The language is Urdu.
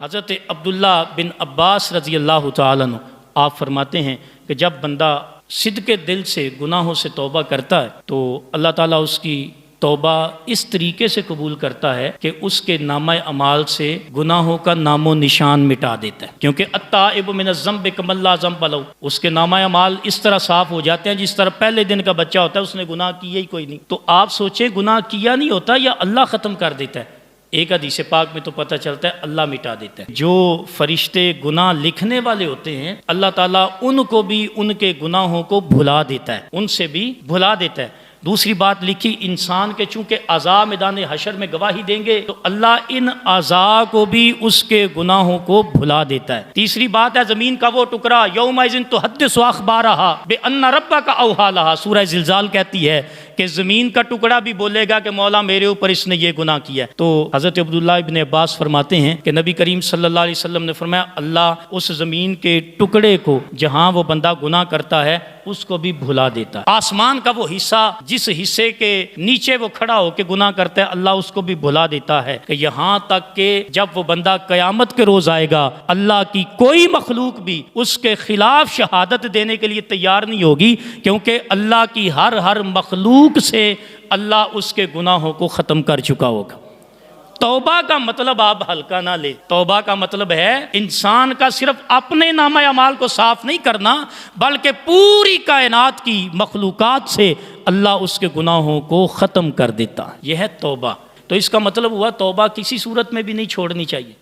حضرت عبداللہ بن عباس رضی اللہ تعالیٰ عنہ آپ فرماتے ہیں کہ جب بندہ صدق دل سے گناہوں سے توبہ کرتا ہے تو اللہ تعالیٰ اس کی توبہ اس طریقے سے قبول کرتا ہے کہ اس کے نامہ اعمال سے گناہوں کا نام و نشان مٹا دیتا ہے، کیونکہ التائب من الذنب کمن لا ذنب لہ، اس کے نامہ اعمال اس طرح صاف ہو جاتے ہیں جس طرح پہلے دن کا بچہ ہوتا ہے اس نے گناہ کیا ہی کوئی نہیں۔ تو آپ سوچیں گناہ کیا نہیں ہوتا یا اللہ ختم کر دیتا ہے؟ ایک حدیث پاک میں تو پتہ چلتا ہے اللہ مٹا دیتا ہے۔ جو فرشتے گناہ لکھنے والے ہوتے ہیں اللہ تعالیٰ ان کو بھی ان کے گناہوں کو بھلا دیتا ہے، ان سے بھی بھلا دیتا ہے۔ دوسری بات لکھی، انسان کے چونکہ اعضاء میدان حشر میں گواہی دیں گے تو اللہ ان اعضاء کو بھی اس کے گناہوں کو بھلا دیتا ہے۔ تیسری بات ہے زمین کا وہ ٹکڑا یومئذ تحدث اخبارہا بان ربک اوحی لہا، سورہ زلزال کہتی ہے کہ زمین کا ٹکڑا بھی بولے گا کہ مولا میرے اوپر اس نے یہ گناہ کیا ہے۔ تو حضرت عبداللہ ابن عباس فرماتے ہیں کہ نبی کریم صلی اللہ علیہ وسلم نے فرمایا اللہ اس زمین کے ٹکڑے کو جہاں وہ بندہ گناہ کرتا ہے اس کو بھی بھلا دیتا ہے۔ آسمان کا وہ حصہ جس حصے کے نیچے وہ کھڑا ہو کے گناہ کرتا ہے اللہ اس کو بھی بھلا دیتا ہے، کہ یہاں تک کہ جب وہ بندہ قیامت کے روز آئے گا اللہ کی کوئی مخلوق بھی اس کے خلاف شہادت دینے کے لیے تیار نہیں ہوگی، کیونکہ اللہ کی ہر مخلوق سے اللہ اس کے گناہوں کو ختم کر چکا ہوگا۔ توبہ کا مطلب آپ ہلکا نہ لے، توبہ کا مطلب ہے انسان کا صرف اپنے نامہ اعمال کو صاف نہیں کرنا بلکہ پوری کائنات کی مخلوقات سے اللہ اس کے گناہوں کو ختم کر دیتا، یہ ہے توبہ۔ تو اس کا مطلب ہوا توبہ کسی صورت میں بھی نہیں چھوڑنی چاہیے۔